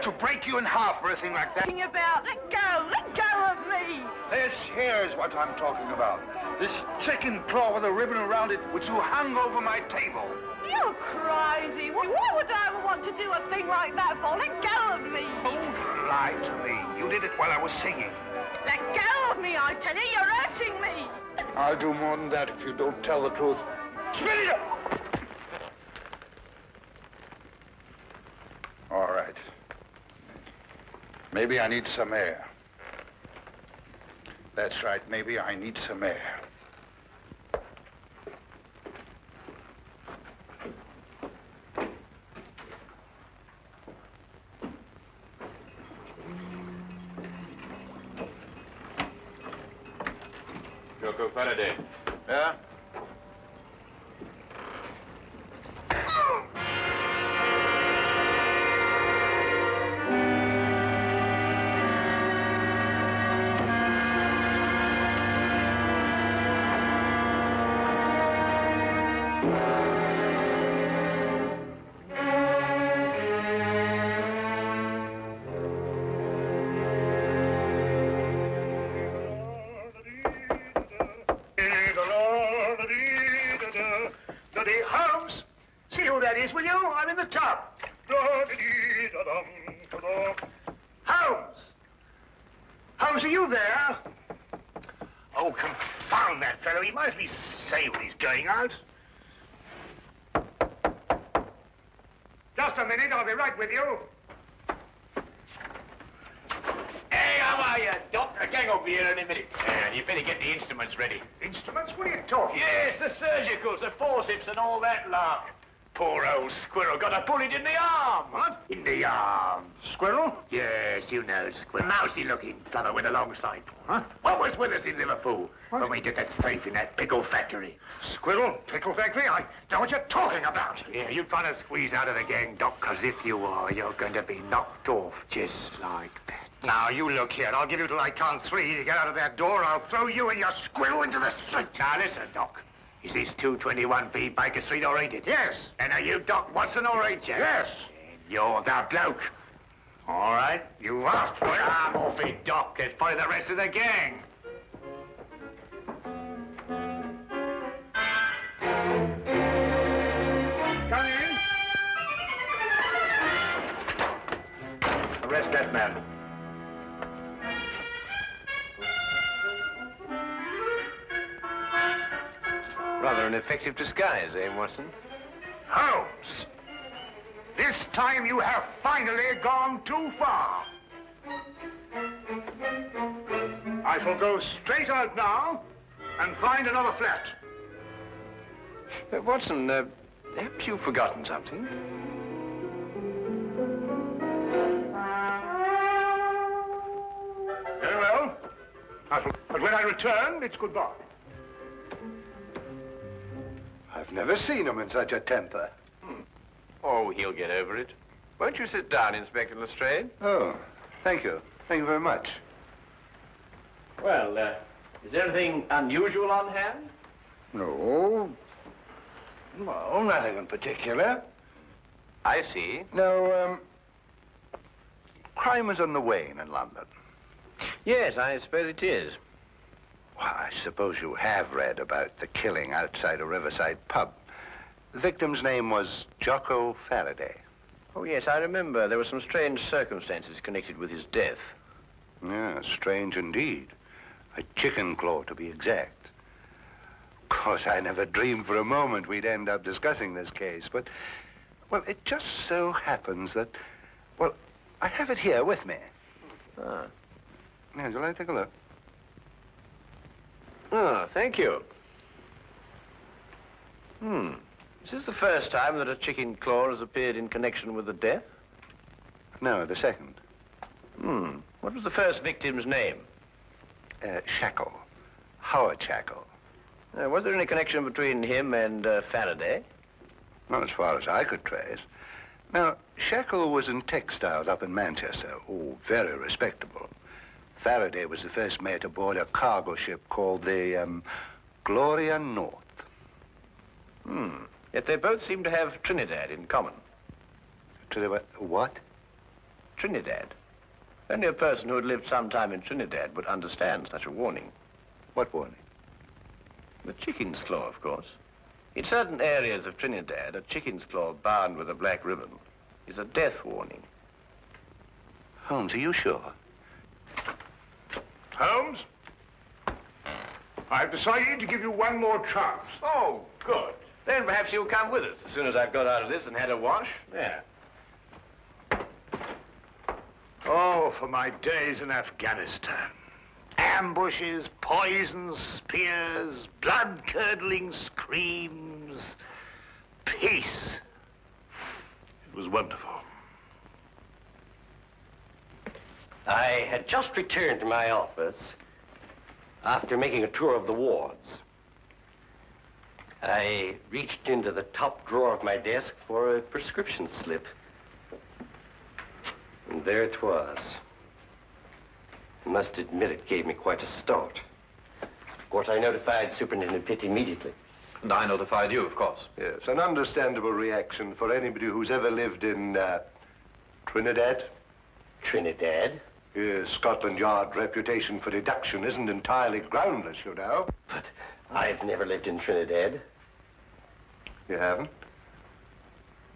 to break you in half for a thing like that. Talking about? Let go of me. Here's what I'm talking about. This chicken claw with a ribbon around it, which you hung over my table. You're crazy. Why would I ever want to do a thing like that for? Let go of me. Don't lie to me. You did it while I was singing. Let go of me, I tell you. You're hurting me. I'll do more than that if you don't tell the truth. Spit it up! All right. Maybe I need some air. That's right, maybe I need some air. Jocko, Farraday. Yeah? Holmes, see who that is, will you? I'm in the tub. Holmes! Holmes, are you there? Oh, confound that fellow. He might be say when he's going out. Just a minute, I'll be right with you. Hey, how are you, Doctor? Gang over here in a minute. You better get the instruments ready. Instruments? What are you talking? Yes, the surgicals, the forceps and all that lark. Poor old squirrel got a bullet in the arm. What? In the arm. Squirrel? Yes, you know, squirrel. Mousy-looking fellow with a long sight. Huh? What was with us in Liverpool What? when we did that strafe in that pickle factory? Squirrel? Pickle factory? I don't know what you're talking about. Yeah, you're trying to squeeze out of the gang, Doc, because if you are, you're going to be knocked off just like that. Now, you look here. I'll give you till I count 3 to get out of that door. I'll throw you and your squirrel into the street. Now, listen, Doc. Is this 221B Baker Street or ain't it? Yes. And are you Doc Watson or ain't you? Yes. And you're the bloke. All right, you asked for it. I'm off it, Doc. There's probably the rest of the gang. Come in. Arrest that man. Rather an effective disguise, eh, Watson? Holmes, this time you have finally gone too far. I shall go straight out now and find another flat. Watson, haven't you forgotten something? Very well. But when I return, it's goodbye. I've never seen him in such a temper. Oh, he'll get over it. Won't you sit down, Inspector Lestrade? Oh, thank you. Thank you very much. Well, is there anything unusual on hand? No. No, nothing in particular. I see. No, crime is on the wane in London. Yes, I suppose it is. Well, I suppose you have read about the killing outside a riverside pub. The victim's name was Jocko Farraday. Oh, yes, I remember. There were some strange circumstances connected with his death. Yeah, strange indeed. A chicken claw, to be exact. Of course, I never dreamed for a moment we'd end up discussing this case, but, well, it just so happens that, well, I have it here with me. Ah. Yeah, would you like to take a look? Oh, thank you. Is this the first time that a chicken claw has appeared in connection with the death? No, the second. What was the first victim's name? Shackle. Howard Shackle. Was there any connection between him and Farraday? Not as far as I could trace. Now, Shackle was in textiles up in Manchester. Oh, very respectable. Farraday was the first mate aboard a cargo ship called the, Gloria North. Yet they both seem to have Trinidad in common. What? Trinidad. Only a person who had lived some time in Trinidad would understand such a warning. What warning? The chicken's claw, of course. In certain areas of Trinidad, a chicken's claw bound with a black ribbon is a death warning. Holmes, are you sure? Holmes? I've decided to give you one more chance. Oh, good. Then perhaps you'll come with us as soon as I've got out of this and had a wash. Yeah. Oh, for my days in Afghanistan. Ambushes, poisons, spears, blood-curdling screams. Peace. It was wonderful. I had just returned to my office after making a tour of the wards. I reached into the top drawer of my desk for a prescription slip. And there it was. I must admit it gave me quite a start. Of course, I notified Superintendent Pitt immediately. And I notified you, of course. Yes, an understandable reaction for anybody who's ever lived in Trinidad. Trinidad? Yes, Scotland Yard reputation for deduction isn't entirely groundless, you know. But I've never lived in Trinidad. You haven't?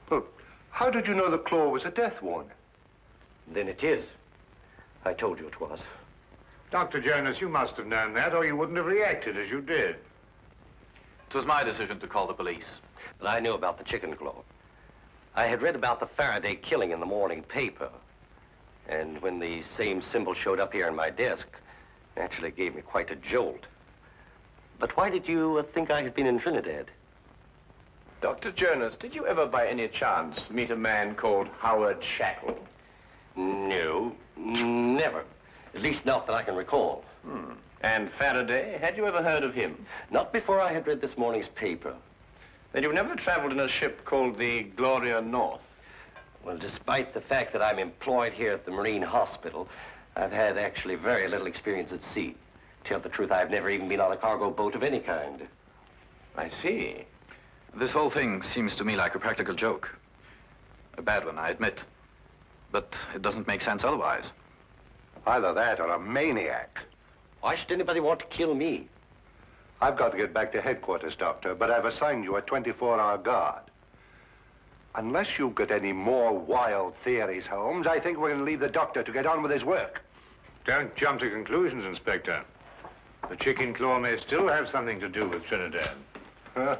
Well, how did you know the claw was a death warning? Then it is. I told you it was. Dr. Jonas, you must have known that, or you wouldn't have reacted as you did. It was my decision to call the police. But I knew about the chicken claw. I had read about the Farraday killing in the morning paper. And when the same symbol showed up here on my desk, naturally it gave me quite a jolt. But why did you think I had been in Trinidad? Dr. Jonas, did you ever by any chance meet a man called Howard Shackle? No, never. At least not that I can recall. And Farraday, had you ever heard of him? Not before I had read this morning's paper. Then you never traveled in a ship called the Gloria North? Well, despite the fact that I'm employed here at the Marine Hospital, I've had actually very little experience at sea. To tell the truth, I've never even been on a cargo boat of any kind. I see. This whole thing seems to me like a practical joke. A bad one, I admit. But it doesn't make sense otherwise. Either that or a maniac. Why should anybody want to kill me? I've got to get back to headquarters, Doctor, but I've assigned you a 24-hour guard. Unless you've got any more wild theories, Holmes, I think we're going to leave the doctor to get on with his work. Don't jump to conclusions, Inspector. The chicken claw may still have something to do with Trinidad. Huh?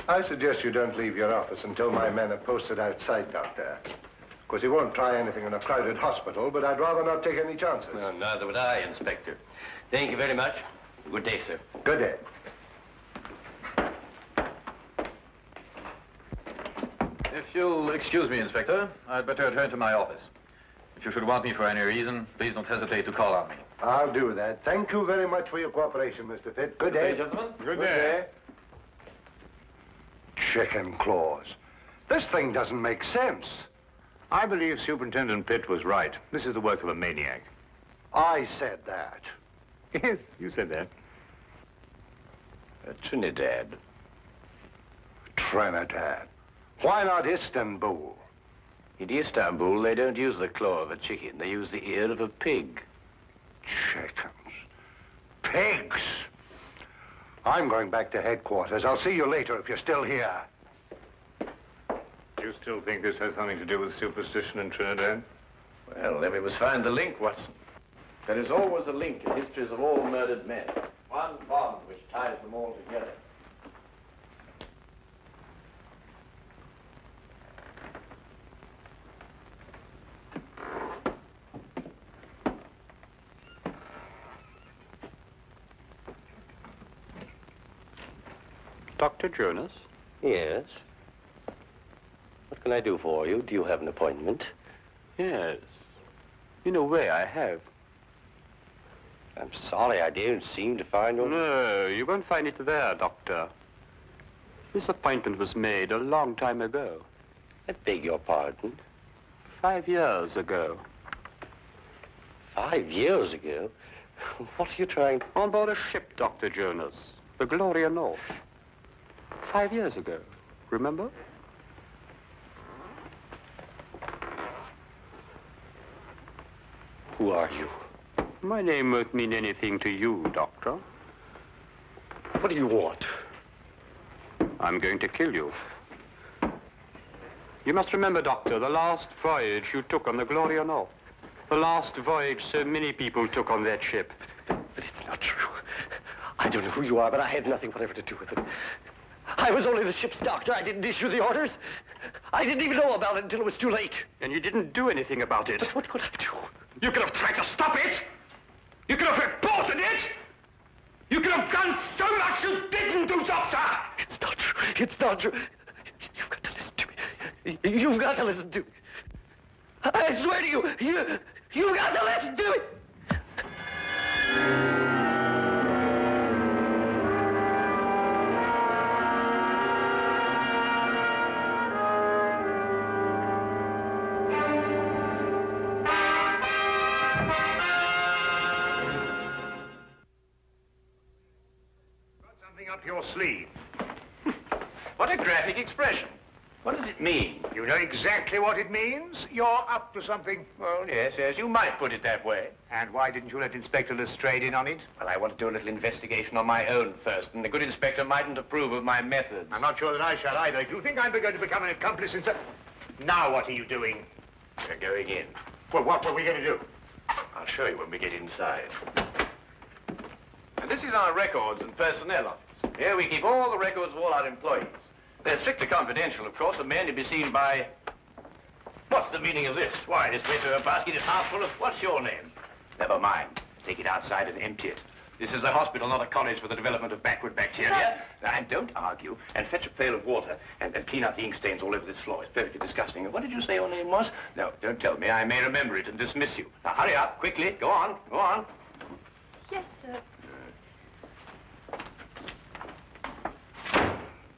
I suggest you don't leave your office until my men are posted outside, Doctor. Of course, he won't try anything in a crowded hospital, but I'd rather not take any chances. No, neither would I, Inspector. Thank you very much. Good day, sir. Good day. If you'll excuse me, Inspector, I'd better return to my office. If you should want me for any reason, please don't hesitate to call on me. I'll do that. Thank you very much for your cooperation, Mr. Pitt. Good day. Gentlemen. Good day. Chicken claws. This thing doesn't make sense. I believe Superintendent Pitt was right. This is the work of a maniac. I said that. Yes, you said that. Trinidad. Trinidad. Why not Istanbul? In Istanbul, they don't use the claw of a chicken. They use the ear of a pig. Chickens. Pigs. I'm going back to headquarters. I'll see you later if you're still here. You still think this has something to do with superstition in Trinidad? Well, then we must find the link, Watson. There is always a link in histories of all murdered men. One bond which ties them all together. Dr. Jonas? Yes. What can I do for you? Do you have an appointment? Yes. In a way, I have. I'm sorry, I didn't seem to find one. No, you won't find it there, Doctor. This appointment was made a long time ago. I beg your pardon. 5 years ago. 5 years ago? What are you trying to... On board a ship, Dr. Jonas. The Gloria North. 5 years ago. Remember? Who are you? My name won't mean anything to you, Doctor. What do you want? I'm going to kill you. You must remember, Doctor, the last voyage you took on the Gloria North. The last voyage so many people took on that ship. But it's not true. I don't know who you are, but I had nothing whatever to do with it. I was only the ship's doctor. I didn't issue the orders. I didn't even know about it until it was too late. And you didn't do anything about it. But what could I do? You could have tried to stop it. You could have reported it. You could have done so much you didn't do, Doctor. It's not true. It's not true. You've got to listen to me. You've got to listen to me. I swear to you, you've got to listen to me. Up your sleeve. What a graphic expression. What does it mean? You know exactly what it means. You're up to something. Well, yes, you might put it that way. And why didn't you let Inspector Lestrade in on it? Well, I want to do a little investigation on my own first, and the good inspector mightn't approve of my methods. I'm not sure that I shall either. If you think I'm going to become an accomplice in... Now what are you doing? We're going in. Well, what were we going to do? I'll show you when we get inside. And this is our records and personnel office. Here we keep all the records of all our employees. They're strictly confidential, of course, and may only be seen by... What's the meaning of this? Why, this paper basket is half full of... What's your name? Never mind. Take it outside and empty it. This is a hospital, not a college for the development of backward bacteria. And don't argue, and fetch a pail of water, and clean out the ink stains all over this floor. It's perfectly disgusting. What did you say your name was? No, don't tell me. I may remember it and dismiss you. Now, hurry up, quickly. Go on, go on. Yes, sir.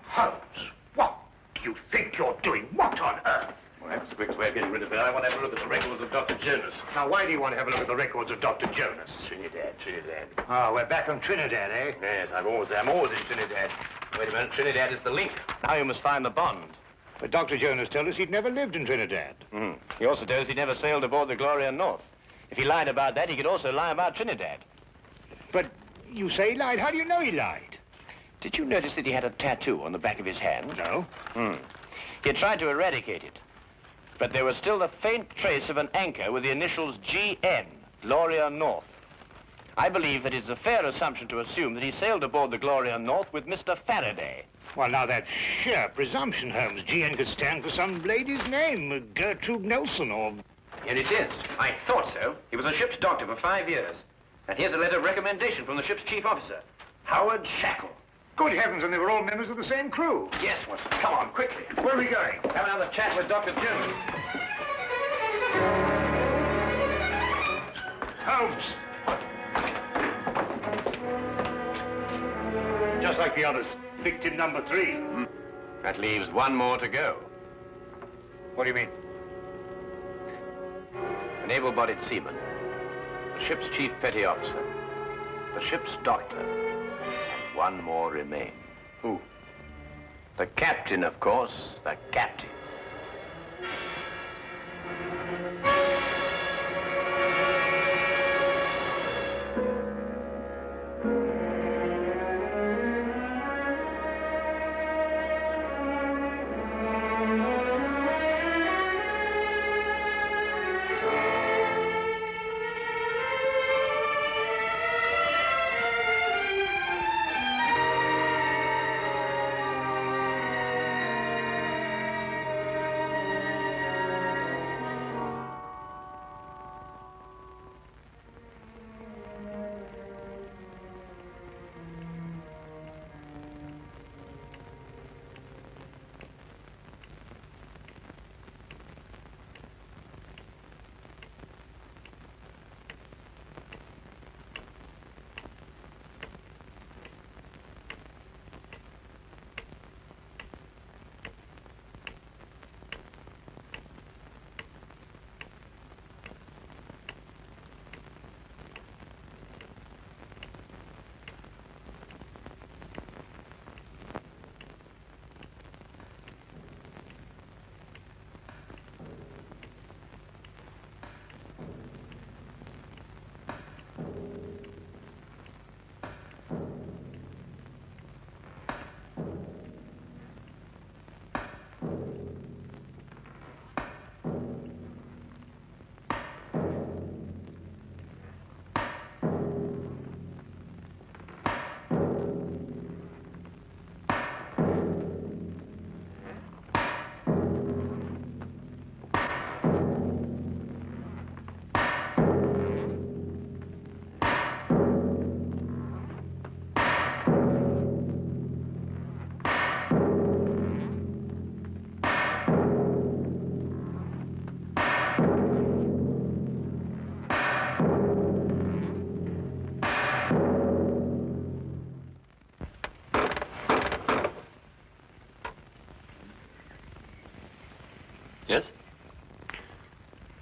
Holmes, what do you think you're doing? What on earth? Well, that's the quickest way of getting rid of it. I want to have a look at the records of Dr. Jonas. Now, why do you want to have a look at the records of Dr. Jonas? Trinidad. Oh, we're back on Trinidad, eh? Yes, I'm always in Trinidad. Wait a minute, Trinidad is the link. Now you must find the bond. But Dr. Jonas told us he'd never lived in Trinidad. He also told us he never sailed aboard the Gloria North. If he lied about that, he could also lie about Trinidad. But you say he lied. How do you know he lied? Did you notice that he had a tattoo on the back of his hand? No. He had tried to eradicate it. But there was still a faint trace of an anchor with the initials GN, Gloria North. I believe that it's a fair assumption to assume that he sailed aboard the Gloria North with Mr. Farraday. Well, now, that's sheer presumption, Holmes. GN could stand for some lady's name, Gertrude Nelson, or... Here it is. I thought so. He was a ship's doctor for 5 years. And here's a letter of recommendation from the ship's chief officer, Howard Shackle. Good heavens, and they were all members of the same crew. Yes, Watson. Come on, quickly. Where are we going? Have another chat with Dr. Jonas. Holmes! Just like the others. Victim number 3. That leaves one more to go. What do you mean? An able-bodied seaman, the ship's chief petty officer, the ship's doctor, and one more remains. Who? The captain, of course, the captain.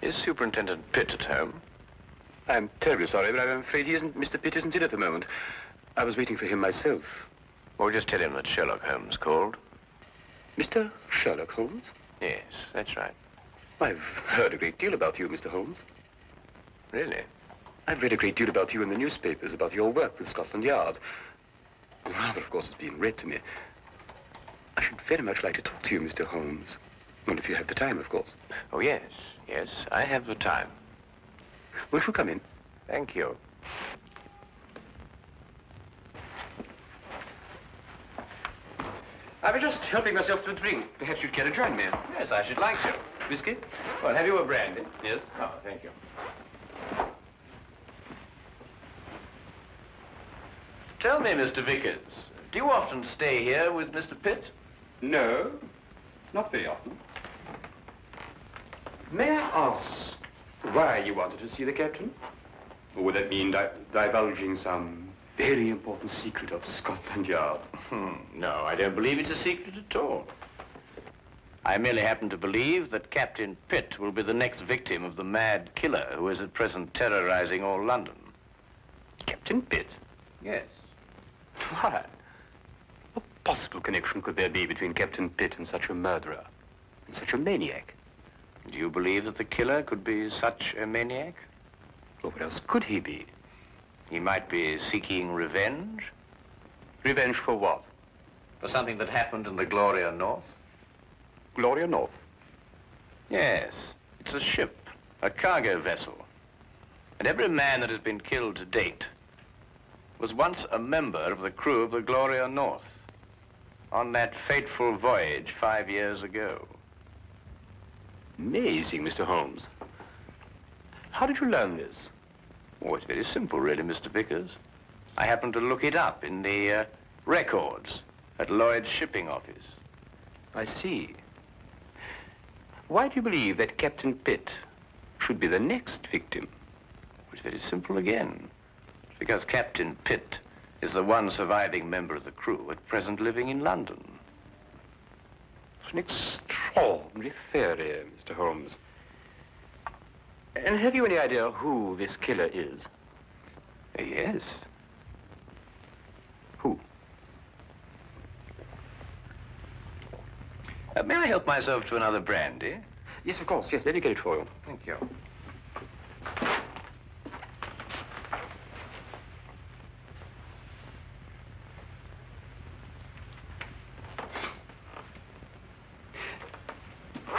Is Superintendent Pitt at home? I'm terribly sorry, but I'm afraid Mr. Pitt isn't in at the moment. I was waiting for him myself. Well, just tell him that Sherlock Holmes called. Mr. Sherlock Holmes? Yes, that's right. I've heard a great deal about you, Mr. Holmes. Really? I've read a great deal about you in the newspapers, about your work with Scotland Yard. Rather, of course, it's been read to me. I should very much like to talk to you, Mr. Holmes. Well, if you have the time, of course. Oh, yes. Yes, I have the time. Won't you come in? Thank you. I was just helping myself to a drink. Perhaps you'd care to join me. Yes, I should like to. Whiskey? Well, have you a brandy? Yes. Oh, thank you. Tell me, Mr. Vickers, do you often stay here with Mr. Pitt? No, not very often. May I ask why you wanted to see the captain? Or would that mean divulging some very important secret of Scotland Yard? No, I don't believe it's a secret at all. I merely happen to believe that Captain Pitt will be the next victim of the mad killer who is at present terrorizing all London. Captain Pitt? Yes. Why? What possible connection could there be between Captain Pitt and such a murderer, and such a maniac? Do you believe that the killer could be such a maniac? Well, what else could he be? He might be seeking revenge. Revenge for what? For something that happened in the Gloria North. Gloria North? Yes. It's a ship, a cargo vessel. And every man that has been killed to date was once a member of the crew of the Gloria North on that fateful voyage 5 years ago. Amazing, Mr. Holmes. How did you learn this? Oh, it's very simple, really, Mr. Vickers. I happened to look it up in the records at Lloyd's shipping office. I see. Why do you believe that Captain Pitt should be the next victim? It's very simple again. It's because Captain Pitt is the one surviving member of the crew at present living in London. It's an extraordinary theory, Mr. Holmes. And have you any idea who this killer is? Yes. Who? May I help myself to another brandy? Yes, of course. Yes, let me get it for you. Thank you.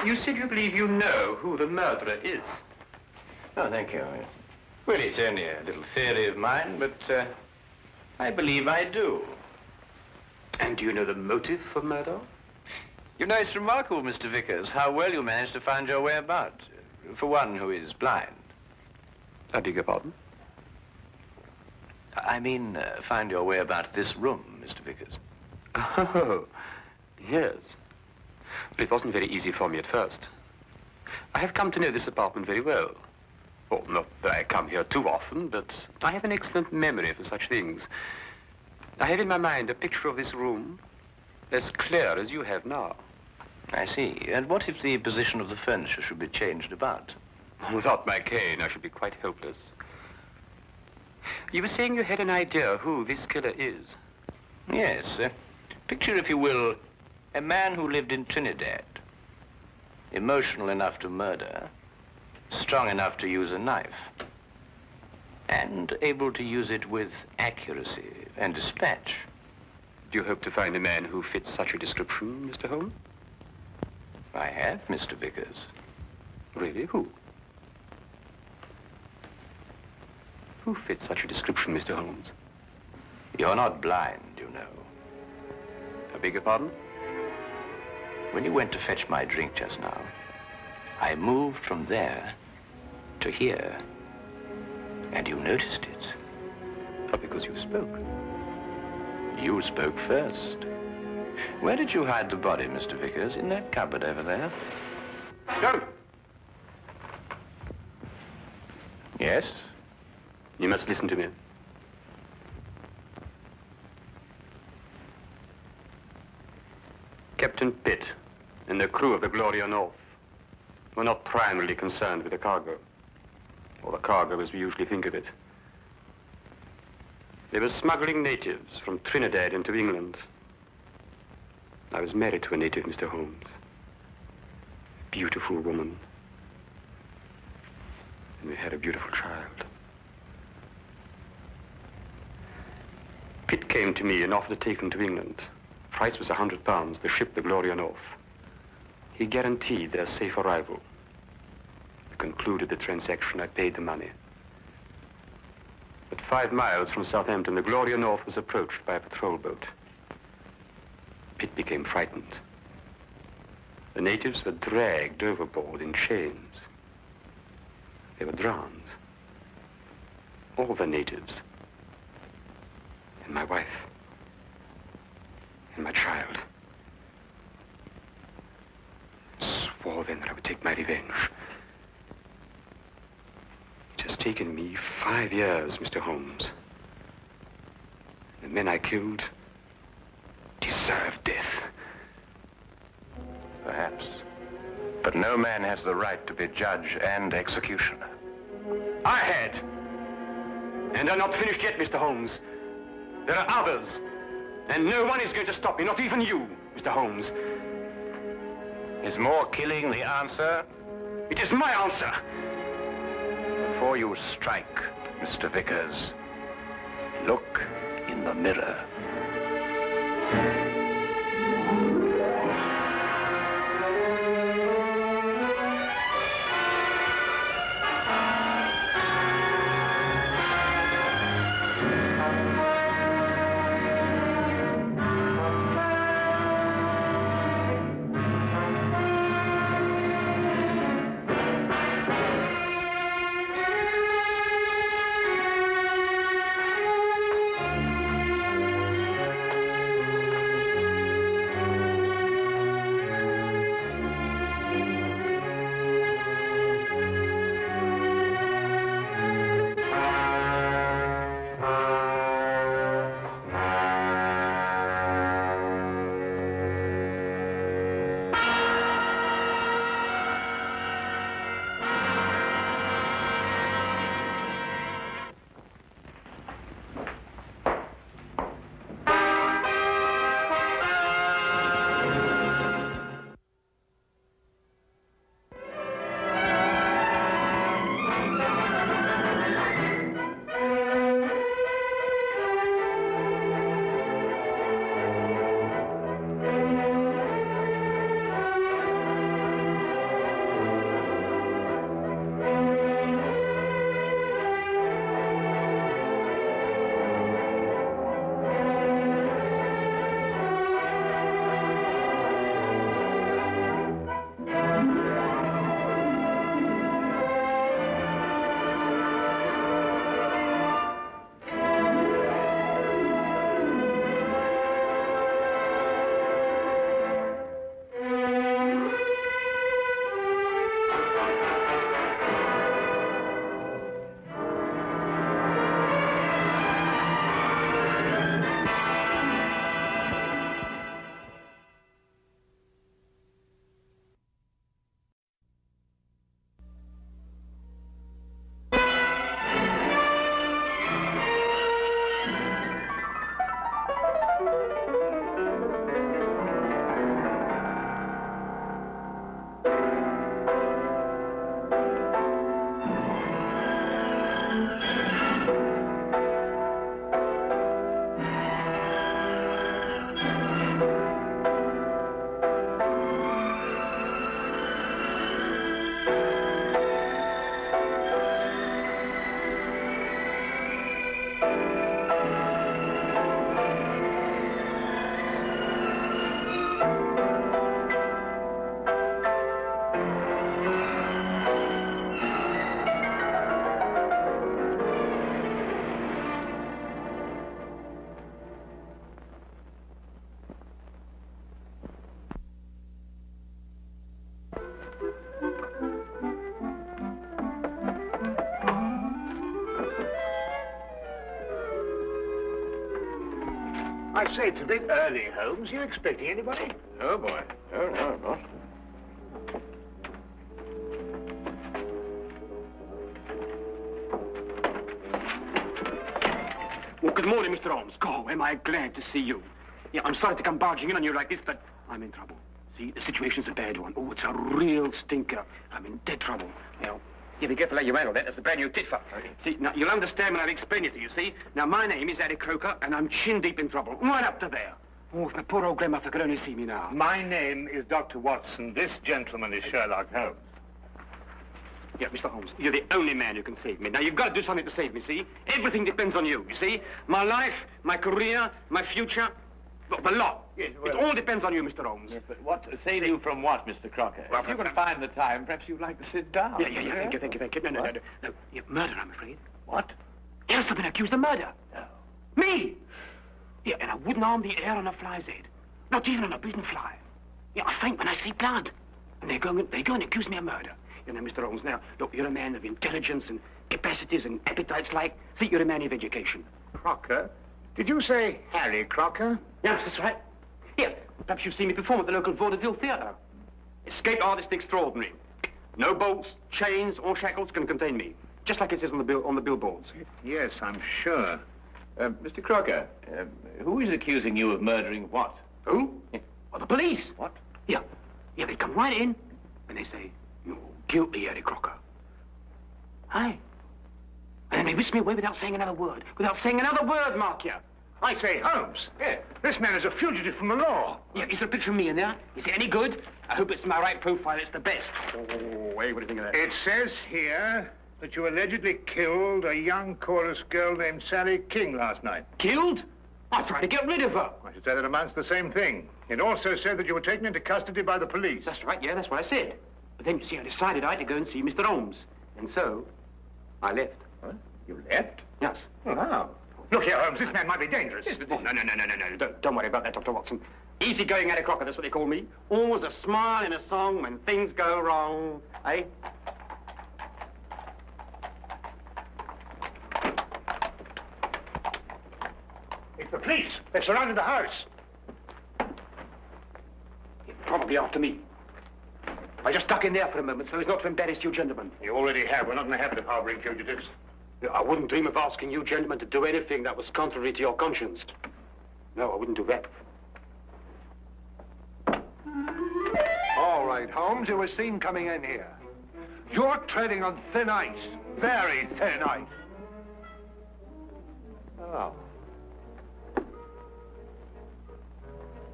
You said you believe you know who the murderer is. Oh, thank you. Well, it's only a little theory of mine, but I believe I do. And do you know the motive for murder? You know, it's remarkable, Mr. Vickers, how well you managed to find your way about, for one who is blind. I beg your pardon? I mean, find your way about this room, Mr. Vickers. Oh, yes. But it wasn't very easy for me at first. I have come to know this apartment very well. Well, not that I come here too often, but I have an excellent memory for such things. I have in my mind a picture of this room as clear as you have now. I see. And what if the position of the furniture should be changed about? Without my cane, I should be quite helpless. You were saying you had an idea who this killer is? Yes. Picture, if you will, a man who lived in Trinidad. Emotional enough to murder, strong enough to use a knife, and able to use it with accuracy and dispatch. Do you hope to find a man who fits such a description, Mr. Holmes? I have, Mr. Vickers. Really? Who? Who fits such a description, Mr. Holmes? You're not blind, you know. I beg your pardon? When you went to fetch my drink just now, I moved from there to here, and you noticed it. Oh, because you spoke. You spoke first. Where did you hide the body, Mr. Vickers? In that cupboard over there? Go! Yes? You must listen to me. Captain Pitt and the crew of the Gloria North were not primarily concerned with the cargo, or the cargo as we usually think of it. They were smuggling natives from Trinidad into England. I was married to a native, Mr. Holmes. Beautiful woman. And we had a beautiful child. Pitt came to me and offered to take them to England. Price was £100, the ship the Gloria North. He guaranteed their safe arrival. We concluded the transaction. I paid the money. At 5 miles from Southampton, the Gloria North was approached by a patrol boat. Pitt became frightened. The natives were dragged overboard in chains. They were drowned. All the natives. And my wife. And my child. Swore then that I would take my revenge. It has taken me 5 years, Mr. Holmes. The men I killed deserve death. Perhaps. But no man has the right to be judge and executioner. I had. And I'm not finished yet, Mr. Holmes. There are others. And no one is going to stop me, not even you, Mr. Holmes. Is more killing the answer? It is my answer. Before you strike, Mr. Vickers, look in the mirror. I say, it's a bit early, Holmes. You expecting anybody? Oh, boy. No, no, I'm not. Good morning, Mr. Holmes. God, am I glad to see you. Yeah, I'm sorry to come barging in on you like this, but I'm in trouble. See, the situation's a bad one. Oh, it's a real stinker. I'm in dead trouble. Now, you be careful how you handle that. That's a brand new tit for. See, now, you'll understand when I explain it to you, see? Now, my name is Harry Crocker, and I'm chin-deep in trouble. Right up to there. Oh, if my poor old grandmother could only see me now. My name is Dr. Watson. This gentleman is Sherlock Holmes. Yeah, Mr. Holmes, you're the only man who can save me. Now, you've got to do something to save me, see? Everything depends on you see? My life, my career, my future, the lot. Yes, well, it all depends on you, Mr. Holmes. Yes, but what save you from what, Mr. Crocker? Well, if you can find the time, perhaps you'd like to sit down. Yeah. Thank you. No. Murder, I'm afraid. What? Yes, I've been accused of murder. No. Me! Yeah, and I wouldn't harm the air on a fly's head. Not even on a beaten fly. Yeah, I faint when I see blood. And they go and accuse me of murder. You know, Mr. Holmes, now, look, you're a man of intelligence and capacities and appetites like. See, you're a man of education. Crocker? Did you say Harry Crocker? Yes, that's right. Here, perhaps you've seen me perform at the local vaudeville theatre. Escape artist extraordinary. No bolts, chains, or shackles can contain me. Just like it says on the billboards. Yes, I'm sure. Mr. Crocker, who is accusing you of murdering what? Who? Well, the police. What? Yeah, they come right in, and they say, you're guilty, Harry Crocker. Aye. And then they whisk me away without saying another word. Mark you. I say, Holmes. Yeah. This man is a fugitive from the law. Yeah, is there a picture of me in there? Is it any good? I hope it's my right profile. It's the best. Oh, hey, what do you think of that? It says here that you allegedly killed a young chorus girl named Sally King last night. Killed? I tried to get rid of her. I should say that amounts to the same thing. It also said that you were taken into custody by the police. That's right, yeah, that's what I said. But then, you see, I decided I had to go and see Mr. Holmes. And so, I left. What? You left? Yes. Oh, how? Look here, Holmes, this man might be dangerous. Yes, but no. Don't worry about that, Dr. Watson. Easy-going Harry Crocker, that's what they call me. Always a smile and a song when things go wrong. Eh? It's the police. They've surrounded the house. You're probably after me. I just duck in there for a moment so as not to embarrass you gentlemen. You already have. We're not in the habit of harboring fugitives. I wouldn't dream of asking you gentlemen to do anything that was contrary to your conscience. No, I wouldn't do that. All right, Holmes, you were seen coming in here. You're treading on thin ice. Very thin ice. Oh.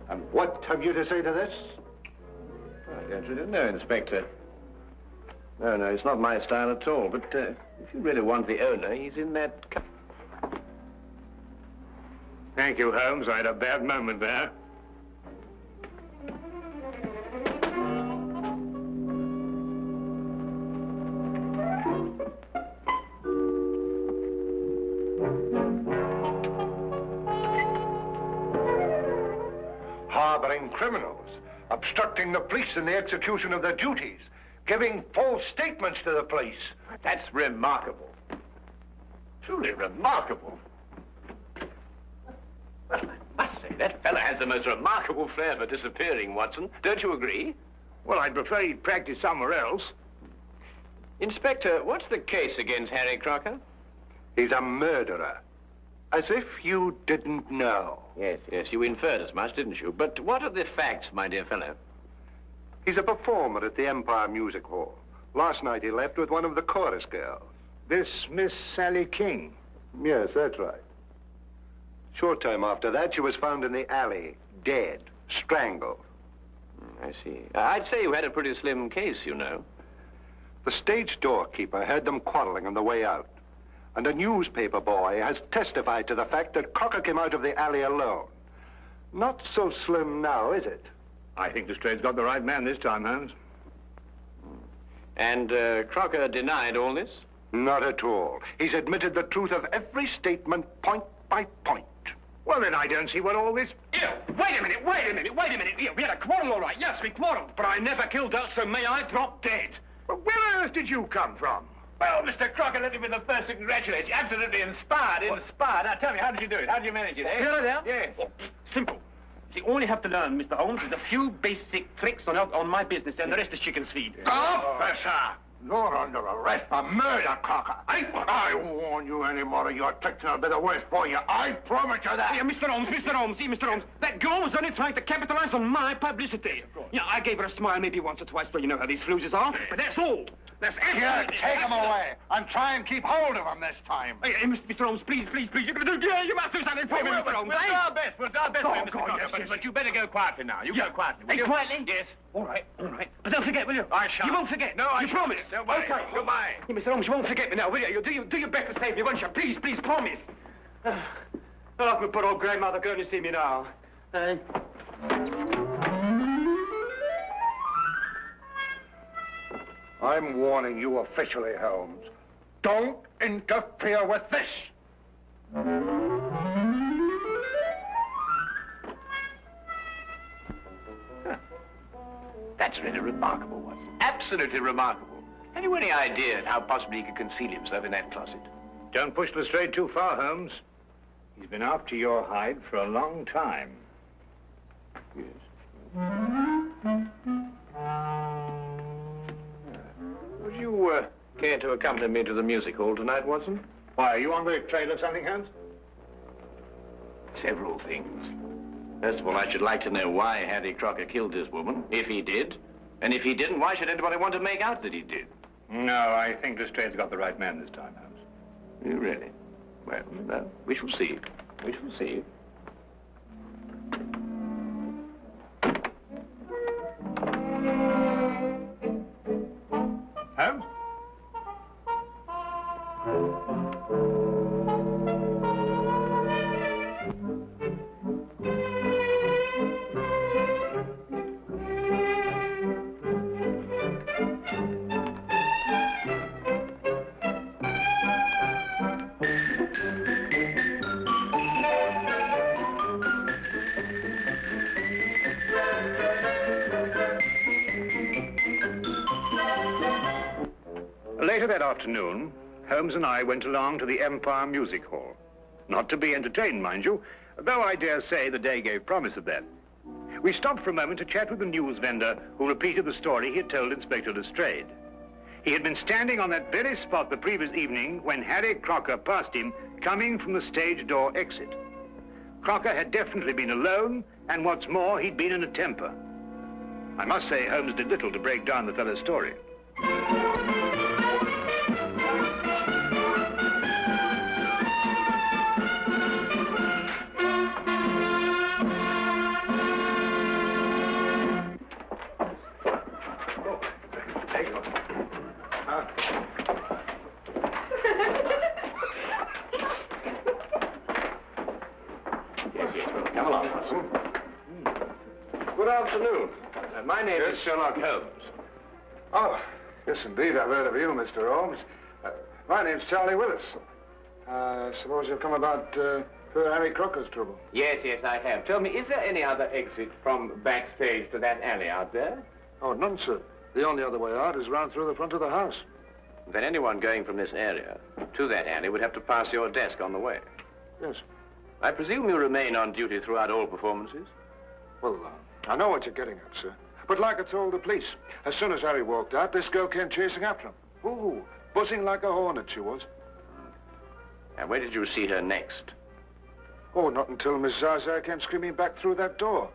And what have you to say to this? I don't really know, Inspector. No, it's not my style at all. But if you really want the owner, he's in that... Thank you, Holmes. I had a bad moment there. Harboring criminals, obstructing the police in the execution of their duties, giving false statements to the police. That's remarkable. Truly remarkable. Well, I must say, that fella has the most remarkable flair for disappearing, Watson. Don't you agree? Well, I'd prefer he'd practice somewhere else. Inspector, what's the case against Harry Crocker? He's a murderer. As if you didn't know. Yes, you inferred as much, didn't you? But what are the facts, my dear fellow? He's a performer at the Empire Music Hall. Last night he left with one of the chorus girls. This Miss Sally King? Yes, that's right. Short time after that, she was found in the alley, dead, strangled. I see. I'd say you had a pretty slim case, you know. The stage doorkeeper heard them quarreling on the way out. And a newspaper boy has testified to the fact that Crocker came out of the alley alone. Not so slim now, is it? I think Lestrade's got the right man this time, Holmes. And Crocker denied all this? Not at all. He's admitted the truth of every statement, point by point. Well, then I don't see what all this... Here, wait a minute. Here, we had a quarrel, all right. Yes, we quarreled. But I never killed her, so may I drop dead. Well, where on earth did you come from? Well, Mr. Crocker, let me be the first to congratulate you. Absolutely inspired. Now, tell me, how did you do it? How did you manage it, eh? Yes. Oh, simple. See, all you have to learn, Mr. Holmes, is a few basic tricks on my business, and the rest is chicken's feed. Officer! You're under arrest for murder, Crocker. I warn you any more of your tricks and I'll be the worst for you. I promise you that. Yeah, Mr. Holmes, see, Mr. Holmes, that girl was only trying to capitalize on my publicity. Yeah, I gave her a smile maybe once or twice, but you know how these floozes are. But that's all. That's everything. Here, take him away and try and keep hold of him this time. Hey, Mr. Holmes, please, you're going to do... Yeah, you must do something for me, Mr. Holmes. We'll do our best, Oh, Mr. God, Crocker, yes. but you better go quietly now. You go quietly, will Hey, you? quietly? Yes. All right. But don't forget, will you? I shan't. You won't forget. No, I You shan't. promise. Don't worry. Okay. Goodbye. Hey, Mr. Holmes, you won't forget me now, will you? You'll do your best to save me, won't you? Please, promise. Oh, poor old grandmother, go and see me now. I'm warning you officially, Holmes. Don't interfere with this. That's really remarkable, wasn't it? Absolutely remarkable. Have you any idea how possibly he could conceal himself in that closet? Don't push Lestrade too far, Holmes. He's been after your hide for a long time. Yes. Would you care to accompany me to the music hall tonight, Watson? Why, are you on the trail of something, Holmes? Several things. First of all, I should like to know why Harry Crocker killed this woman, if he did. And if he didn't, why should anybody want to make out that he did? No, I think Lestrade's got the right man this time, Holmes. You really? Well, we shall see. We shall see. Holmes? Later that afternoon, Holmes and I went along to the Empire Music Hall. Not to be entertained, mind you, though I dare say the day gave promise of that. We stopped for a moment to chat with the news vendor who repeated the story he had told Inspector Lestrade. He had been standing on that very spot the previous evening when Harry Crocker passed him coming from the stage door exit. Crocker had definitely been alone, and what's more, he'd been in a temper. I must say Holmes did little to break down the fellow's story. Come along, Watson. Good afternoon. My name is Sherlock Holmes. Oh, yes, indeed. I've heard of you, Mr. Holmes. My name's Charlie Willis. I suppose you've come about poor Harry Crocker's trouble. Yes, I have. Tell me, is there any other exit from backstage to that alley out there? Oh, none, sir. The only other way out is round through the front of the house. Then anyone going from this area to that alley would have to pass your desk on the way. Yes. I presume you remain on duty throughout all performances? Well, I know what you're getting at, sir. But like I told the police, as soon as Harry walked out, this girl came chasing after him. Ooh, buzzing like a hornet, she was. And where did you see her next? Oh, not until Miss Zaza came screaming back through that door.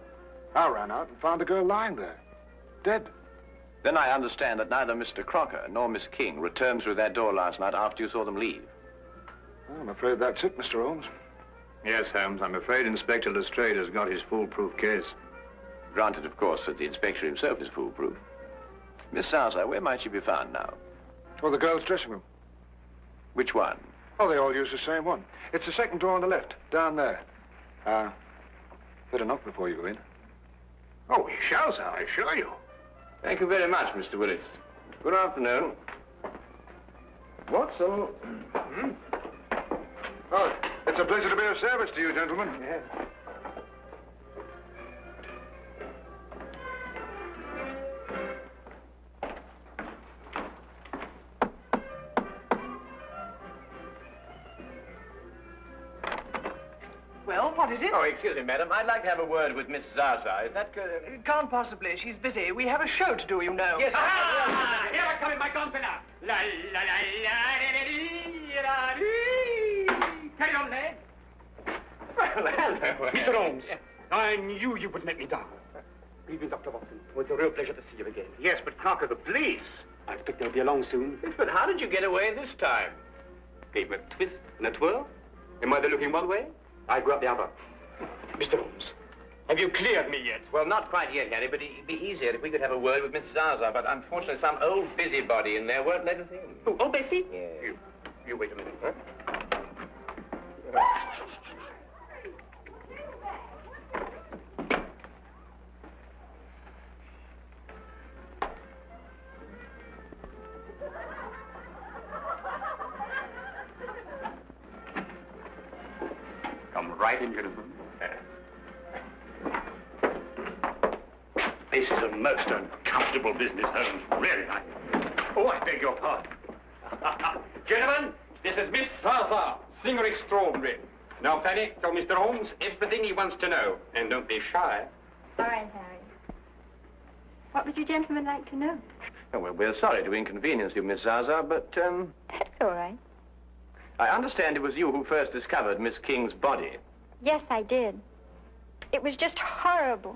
I ran out and found the girl lying there, dead. Then I understand that neither Mr. Crocker nor Miss King returned through that door last night after you saw them leave. I'm afraid that's it, Mr. Holmes. Yes, Holmes, I'm afraid Inspector Lestrade has got his foolproof case. Granted, of course, that the inspector himself is foolproof. Miss Zaza, where might she be found now? Oh, the girl's dressing room. Which one? Oh, they all use the same one. It's the second door on the left, down there. Better knock before you go in. Oh, we shall, sir, I assure you. Thank you very much, Mr. Willis. Good afternoon. Watson. Oh, it's a pleasure to be of service to you, gentlemen. Yes. Well, what is it? Oh, excuse me, madam. I'd like to have a word with Miss Zaza. Is that good? Can't possibly. She's busy. We have a show to do, you know. Yes. Here I coming back on, Pina. La la la la la. Carry on, lad. Well, hello, Mr. Holmes. I knew you would let me down. Evening, Dr. Watson. It was a real pleasure to see you again. Yes, but Crocker, the police. I expect they'll be along soon. But how did you get away this time? Gave him a twist and a twirl. Am I there looking one way? I go up the other. Mr. Holmes, have you cleared me yet? Well, not quite yet, Harry, but it'd be easier if we could have a word with Mrs. Zaza. But unfortunately, some old busybody in there won't let us in. Oh, Bessie? Yeah. You wait a minute, huh? Come right in, gentlemen. This is a most uncomfortable business, Holmes. Really, Oh, I beg your pardon. Gentlemen, this is Miss Zaza, singer extraordinary. Now, Fanny, tell Mr. Holmes everything he wants to know. And don't be shy. All right, Harry. What would you gentlemen like to know? Oh, well, we're sorry to inconvenience you, Miss Zaza, but, That's all right. I understand it was you who first discovered Miss King's body. Yes, I did. It was just horrible.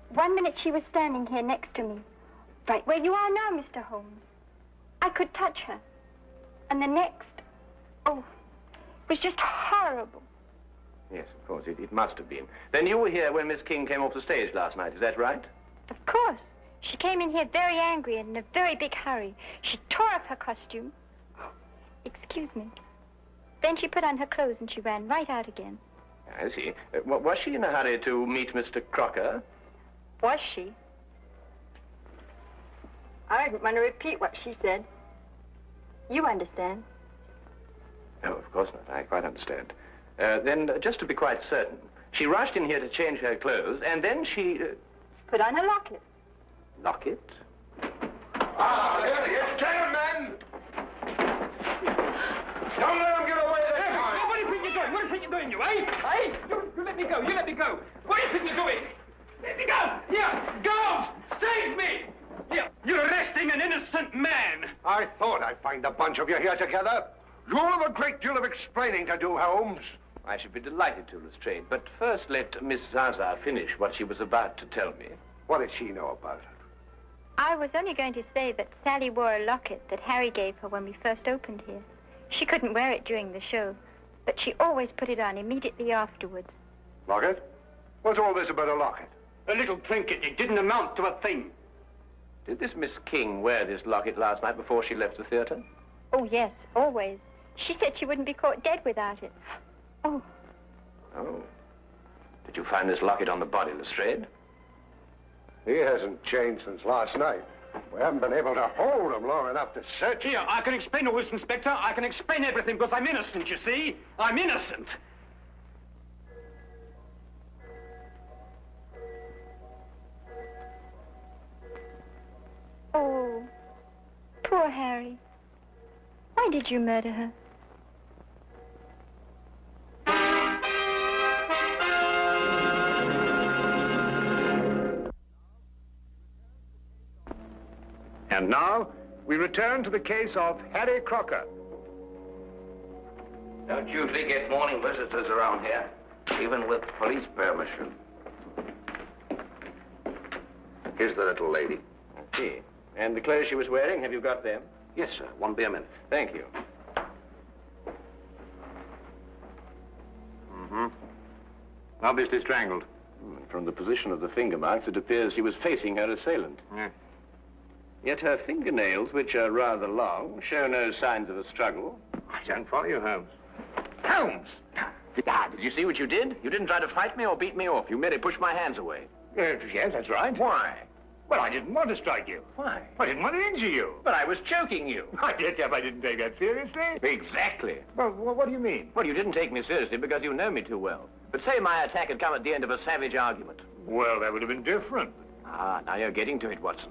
One minute she was standing here next to me, right where you are now, Mr. Holmes. I could touch her. And the next, oh, it was just horrible. Yes, of course, it must have been. Then you were here when Miss King came off the stage last night, is that right? Of course. She came in here very angry and in a very big hurry. She tore up her costume. Excuse me. Then she put on her clothes and she ran right out again. I see. Was she in a hurry to meet Mr. Crocker? Was she? I didn't want to repeat what she said. You understand. No, of course not. I quite understand. Then, just to be quite certain, she rushed in here to change her clothes, and then she... Put on a locket. Locket? Ah, here he is, gentlemen! Don't let him get away this time! What do you think you're doing? What do you think you're doing, you, eh? You let me go. You let me go. What do you think you're doing? Let me go! Here, girls, save me! Here, you're arresting an innocent man. I thought I'd find a bunch of you here together. You'll have a great deal of explaining to do, Holmes. I should be delighted to, Lestrade, but first let Miss Zaza finish what she was about to tell me. What did she know about it? I was only going to say that Sally wore a locket that Harry gave her when we first opened here. She couldn't wear it during the show, but she always put it on immediately afterwards. Locket? What's all this about a locket? A little trinket. It didn't amount to a thing. Did this Miss King wear this locket last night before she left the theater? Oh, yes, always. She said she wouldn't be caught dead without it. Oh. Oh. Did you find this locket on the body, Lestrade? He hasn't changed since last night. We haven't been able to hold him long enough to search. Here, I can explain all this, Inspector. I can explain everything because I'm innocent, you see. I'm innocent. Oh, poor Harry. Why did you murder her? And now, we return to the case of Harry Crocker. Don't usually get morning visitors around here, even with police permission. Here's the little lady. I see. And the clothes she was wearing, have you got them? Yes, sir. Won't be a minute. Thank you. Mm-hmm. Obviously strangled. From the position of the finger marks, it appears she was facing her assailant. Yeah. Yet her fingernails, which are rather long, show no signs of a struggle. I don't follow you, Holmes. Holmes! Ah, did you see what you did? You didn't try to fight me or beat me off. You merely pushed my hands away. Yes, that's right. Why? Well, I didn't want to strike you. Why? I didn't want to injure you. But I was choking you. I did, I didn't take that seriously. Exactly. Well, what do you mean? Well, you didn't take me seriously because you know me too well. But say my attack had come at the end of a savage argument. Well, that would have been different. Ah, now you're getting to it, Watson.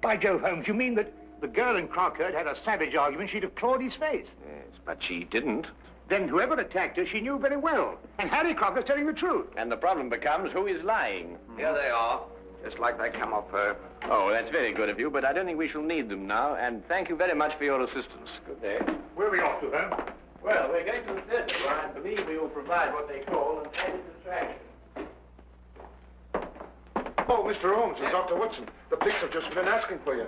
By Jove, Holmes, you mean that the girl in Crocker had a savage argument, she'd have clawed his face? Yes, but she didn't. Then whoever attacked her, she knew very well. And Harry Crocker's telling the truth. And the problem becomes who is lying. Here they are. Just like they come off her. Oh, that's very good of you, but I don't think we shall need them now, and thank you very much for your assistance. Good day. Where are we off to, then? Well, we're going to the desert, where I believe we will provide what they call an added distraction. Oh, Mr. Holmes and Dr. Woodson. The police have just been asking for you.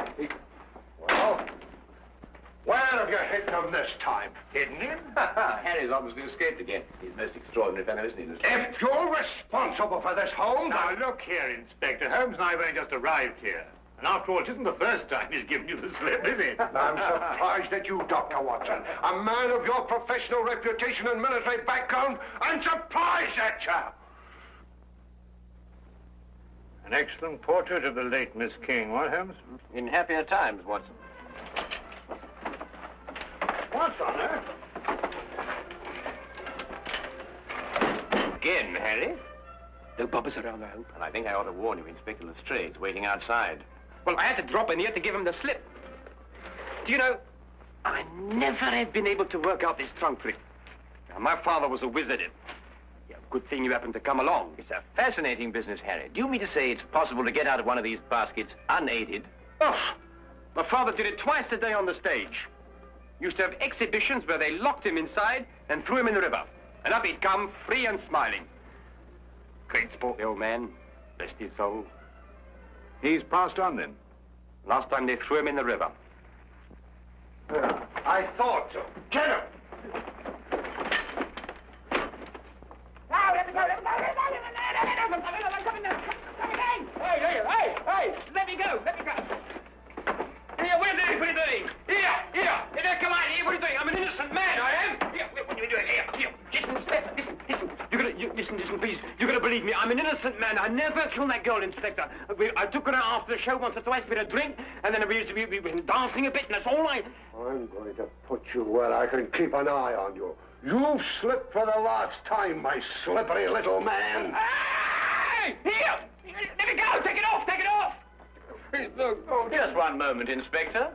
Well, where have you hid them this time? Hidden him? Harry's obviously escaped again. He's a most extraordinary fellow, isn't he, Lestrade? If you're responsible for this, Holmes... Now, look here, Inspector. Holmes and I have only just arrived here. And after all, it isn't the first time he's given you the slip, is it? I'm surprised at you, Dr. Watson. A man of your professional reputation and military background, I'm surprised at you. An excellent portrait of the late Miss King, what, Holmes? In happier times, Watson. What's on her? Again, Harry? No bobbers around, I hope. And I think I ought to warn you, Inspector Lestrade's waiting outside. Well, I had to drop in here to give him the slip. Do you know, I never have been able to work out this trunk trick. Now, my father was a wizard in. Yeah, good thing you happened to come along. It's a fascinating business, Harry. Do you mean to say it's possible to get out of one of these baskets unaided? Oh, my father did it twice a day on the stage. Used to have exhibitions where they locked him inside and threw him in the river. And up he'd come, free and smiling. Great sport, the old man. Rest his soul. He's passed on, then? Last time they threw him in the river. I thought so. Get him! Now, let me go, let me go, let me go, Hey, let me go. Here, what are you doing? Here, come on, here, what are you doing? I'm an innocent man, I am. Here, what are you doing? Here. Listen, Inspector, listen. Listen, please. You're gonna believe me. I'm an innocent man. I never killed that girl, Inspector. I took her out after the show once or twice. We had a drink, and then we were dancing a bit, and that's all I'm going to put you where I can keep an eye on you. You've slipped for the last time, my slippery little man. Hey! Here! Let me go! Take it off! Oh, just one moment, Inspector.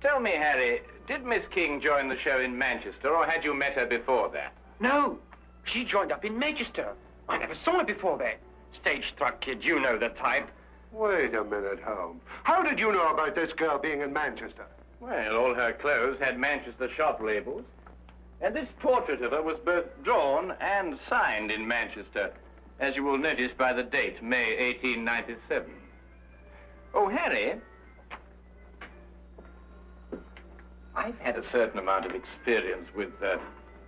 Tell me, Harry, did Miss King join the show in Manchester, or had you met her before that? No, she joined up in Manchester. I never saw her before that. Stage-struck kid, you know the type. Wait a minute, Holmes. How did you know about this girl being in Manchester? Well, all her clothes had Manchester shop labels. And this portrait of her was both drawn and signed in Manchester, as you will notice by the date, May 1897. Oh, Harry, I've had a certain amount of experience with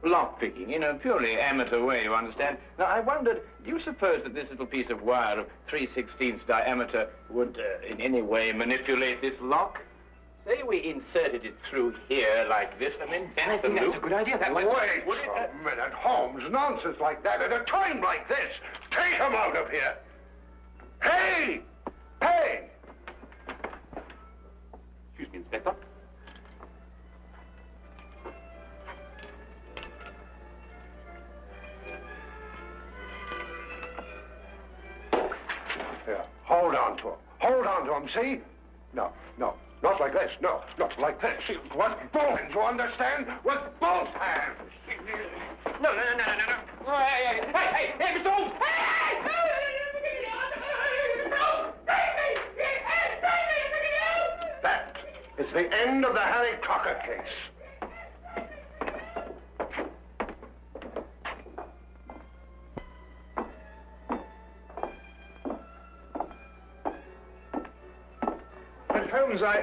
lock-picking in a purely amateur way, you understand. Now, I wondered, do you suppose that this little piece of wire of 3/16 diameter would in any way manipulate this lock? Say we inserted it through here like this, and then... I think that's a good idea. That Wait a minute, Holmes. Nonsense like that at a time like this. Take him out of here. Hey! Excuse me, Inspector. Here, hold on to him, see? No, not like this. No, like this. See, with both hands, you understand? With both hands. No. Oh, hey, Mr. Holmes! That is the end of the Harry Crocker case. But Holmes, I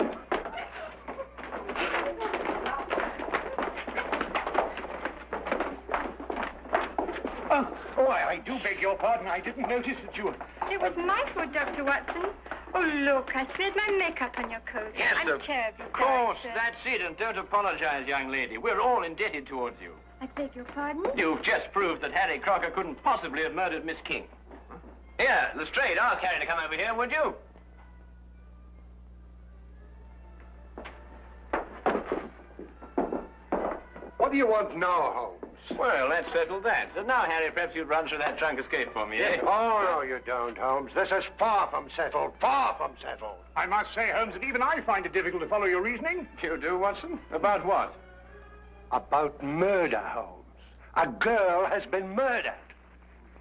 do beg your pardon. I didn't notice that you... It was my fault, Dr. Watson. Oh, look, I spilled my makeup on your coat. Yes, I'm terribly of course, sorry, sir. that's it, and don't apologize, young lady. We're all indebted towards you. I beg your pardon? You've just proved that Harry Crocker couldn't possibly have murdered Miss King. Here, Lestrade, ask Harry to come over here, would you? What do you want now, Holmes? Well, let's settle that. So now, Harry, perhaps you'd run through that trunk escape for me, eh? Oh, no, you don't, Holmes. This is far from settled. I must say, Holmes, that even I find it difficult to follow your reasoning. You do, Watson? About what? About murder, Holmes. A girl has been murdered.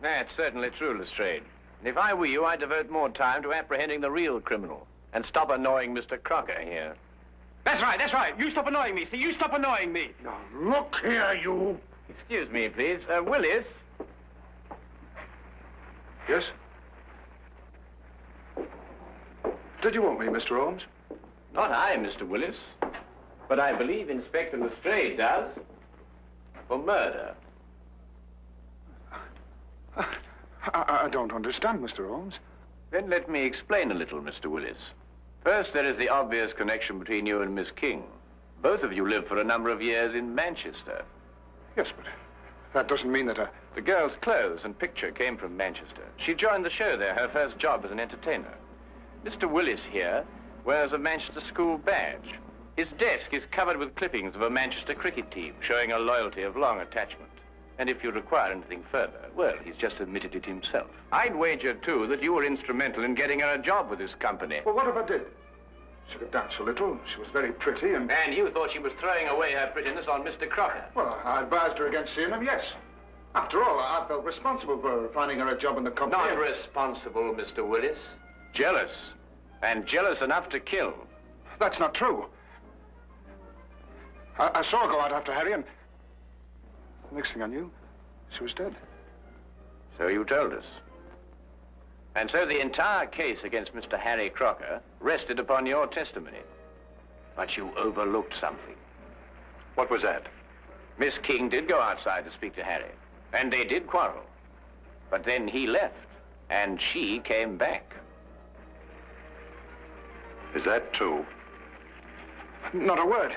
That's certainly true, Lestrade. And if I were you, I'd devote more time to apprehending the real criminal and stop annoying Mr. Crocker here. That's right, that's right. You stop annoying me. See, you stop annoying me. Now, look here, you. Excuse me, please. Willis? Yes? Did you want me, Mr. Holmes? Not I, Mr. Willis. But I believe Inspector Lestrade does. For murder. I don't understand, Mr. Holmes. Then let me explain a little, Mr. Willis. First, there is the obvious connection between you and Miss King. Both of you lived for a number of years in Manchester. Yes, but that doesn't mean that The girl's clothes and picture came from Manchester. She joined the show there, her first job as an entertainer. Mr. Willis here wears a Manchester school badge. His desk is covered with clippings of a Manchester cricket team, showing a loyalty of long attachment. And if you require anything further, well, he's just admitted it himself. I'd wager, too, that you were instrumental in getting her a job with this company. Well, what if I did? She could dance a little. She was very pretty and... And you thought she was throwing away her prettiness on Mr. Crocker? Well, I advised her against seeing him, yes. After all, I felt responsible for finding her a job in the company. Not responsible, Mr. Willis. Jealous. And jealous enough to kill. That's not true. I saw her go out after Harry, and the next thing I knew, she was dead. So you told us. And so the entire case against Mr. Harry Crocker rested upon your testimony. But you overlooked something. What was that? Miss King did go outside to speak to Harry, and they did quarrel. But then he left, and she came back. Is that true? Not a word.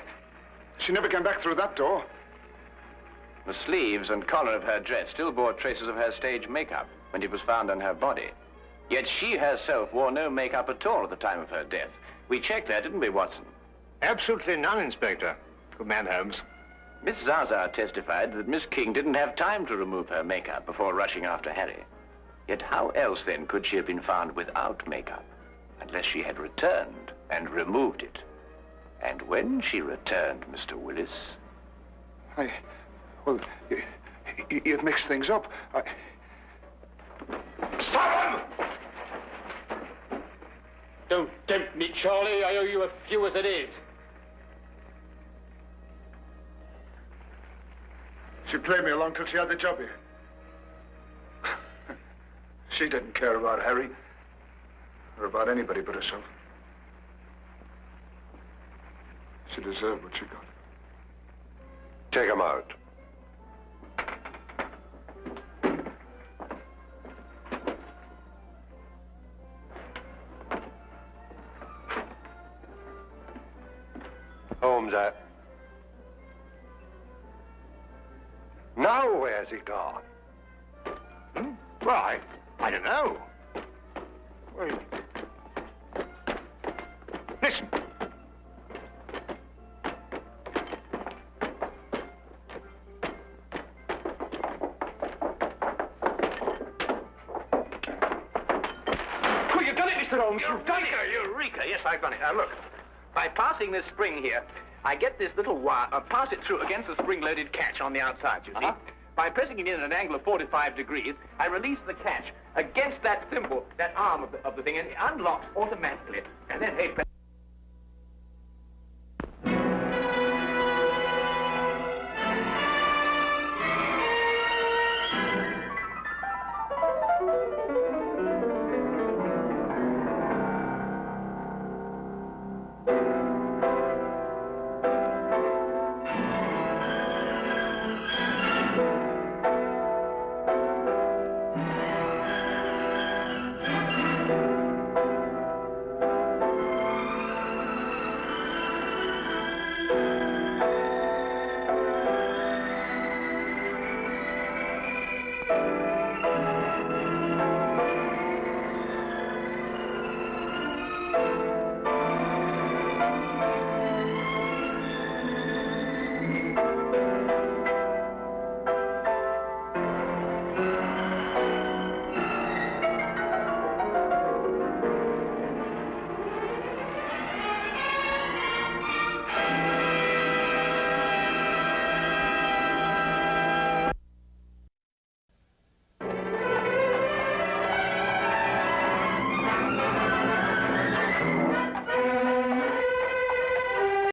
She never came back through that door. The sleeves and collar of her dress still bore traces of her stage makeup when it was found on her body. Yet she herself wore no makeup at all at the time of her death. We checked that, didn't we, Watson? Absolutely none, Inspector. Good man, Holmes. Miss Zaza testified that Miss King didn't have time to remove her makeup before rushing after Harry. Yet how else, then, could she have been found without makeup? Unless she had returned and removed it. And when she returned, Mr. Willis... Well, you've mixed things up. Stop him! Don't tempt me, Charlie. I owe you a few as it is. She played me along till she had the job here. She didn't care about Harry or about anybody but herself. She deserved what she got. Take him out. Holmes, now where's he gone? Well, I don't know. Well, listen. Oh, you've done it, Mr. Holmes. You've done it. Eureka! Yes, I've done it. Now, look. By passing this spring here, I get this little wire, pass it through against the spring-loaded catch on the outside, you see? By pressing it in at an angle of 45 degrees, I release the catch against that thimble, that arm of the thing, and it unlocks automatically. And then, hey...